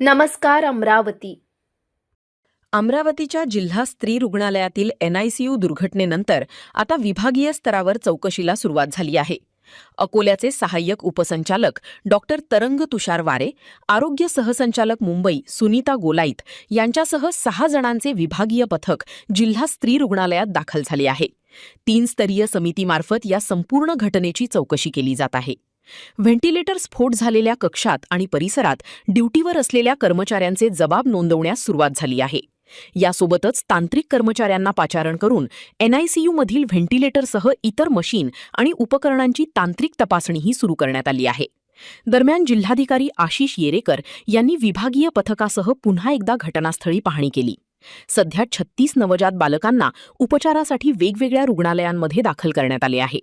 नमस्कार अमरावती. अमरावतीच्या जिल्हा स्त्री रुग्णालयातील NICU दुर्घटनेनंतर आता विभागीय स्तरावर चौकशीला सुरुवात झाली आहे. अकोल्याचे सहाय्यक उपसंचालक डॉक्टर तरंग तुषार वारे, आरोग्य सहसंचालक मुंबई सुनीता गोलाईत यांच्यासह 6 जणांचे विभागीय पथक जिल्हा स्त्री रुग्णालयात दाखल झाले आहे. 3 स्तरीय समितीमार्फत या संपूर्ण घटनेची चौकशी केली जात आहे. व्हेंटिलेटर स्फोट झालेल्या कक्षात आणि परिसरात ड्युटीवर असलेल्या कर्मचाऱ्यांचे जबाब नोंदवण्यास सुरुवात झाली आहे. यासोबतच तांत्रिक कर्मचाऱ्यांना पाचारण करून NICU मधील व्हेंटिलेटरसह इतर मशीन आणि उपकरणांची तांत्रिक तपासणीही सुरू करण्यात आली आहे. दरम्यान जिल्हाधिकारी आशिष येरेकर यांनी विभागीय पथकासह पुन्हा एकदा घटनास्थळी पाहणी केली. सध्या 36 नवजात बालकांना उपचारासाठी वेगवेगळ्या रुग्णालयांमध्ये दाखल करण्यात आले आहे.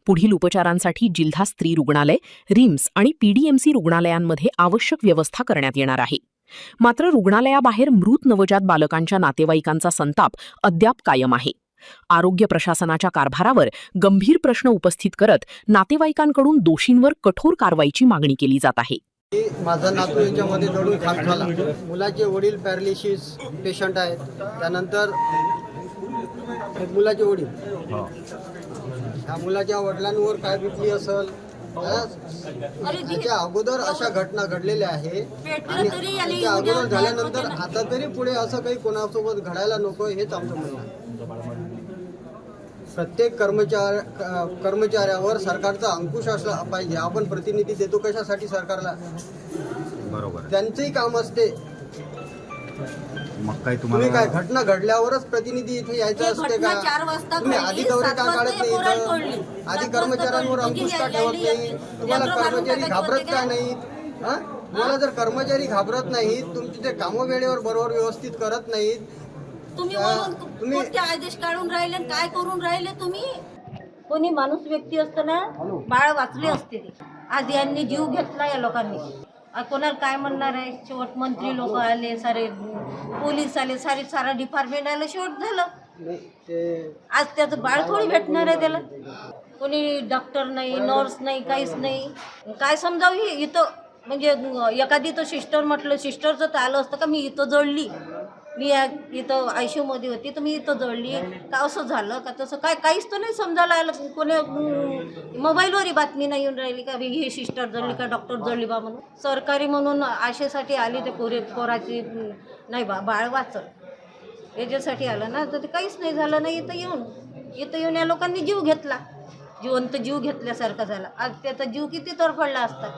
पुढील उपचारांसाठी जिल्हा स्त्री रुग्णालय, रिम्स आणि PDMC रुग्णालयांमध्ये आवश्यक व्यवस्था करण्यात येणार आहे. मात्र रुग्णालयाबाहेर मृत नवजात बालकांच्या नातेवाईकांचा संताप अद्याप कायम आहे. आरोग्य प्रशासनाच्या कारभारावर गंभीर प्रश्न उपस्थित करत नातेवाईकांकडून दोषींवर कठोर कारवाईची मागणी केली जात आहे. माझा नातू याच्यामध्ये जडून खाक झाला. मुलाचे वडील पॅरालिसिस पेशंट आहेत. त्यानंतर मुलाचे वडील, ह्या मुलाच्या वडिलांवर काय बितली असेल. त्याच्या अगोदर अशा घटना घडलेल्या आहे आणि त्याच्या अगोदर झाल्यानंतर आता तरी पुढे असं काही कोणासोबत घडायला नको, हेच आमचं म्हणणं आहे. प्रत्येक कर्मचाऱ्यावर सरकारचा अंकुश असला पाहिजे. आपण प्रतिनिधी देतो कशासाठी सरकारला? बरोबर, त्यांचंही काम असते. मग काय तुम्ही काय घटना घडल्यावरच प्रतिनिधी इथे यायचं असते का? तुम्ही आधी दौरे का काढत नाही इथं? आधी कर्मचाऱ्यांवर अंकुश का ठेवत नाही? तुम्हाला कर्मचारी घाबरत का नाहीत? तुम्हाला जर कर्मचारी घाबरत नाहीत, तुमचे ते कामं वेळेवर बरोबर व्यवस्थित करत नाहीत, तुम्ही आदेश काढून राहिले, काय करून राहिले तुम्ही? कोणी माणूस व्यक्ती असतं ना, बाळ वाचले असते ते. आज यांनी जीव घेतला या लोकांनी. कोणाला काय म्हणणार आहे? शेवट मंत्री लोक आले, सारे पोलीस आले, सारा डिपार्टमेंट आलं, शेवट झालं. आज त्याचं बाळ थोडी भेटणार आहे त्याला. कोणी डॉक्टर नाही, नर्स नाही, काहीच नाही. काय समजावं हे इथं? म्हणजे एखादी तो सिस्टर म्हटलं, सिस्टरचं तर आलं असतं का मी इथं जळली, मी इथं ICU मध्ये होती तर मी इथं जळली का, असं झालं का तसं काय? काहीच तर नाही समजायला आलं. कोणी मोबाईलवरही बातमी नाही येऊन राहिली का ही सिस्टर जळली का डॉक्टर जळली बा म्हणून. सरकारी म्हणून आशेसाठी आली ते पोराची नाही बा बाळ वाचत याच्यासाठी आलं ना, तर ते काहीच नाही झालं नाही. इथं येऊन या लोकांनी जीव घेतला, जिवंत जीव घेतल्यासारखा झाला. आज त्याचा जीव किती तरफडला असता.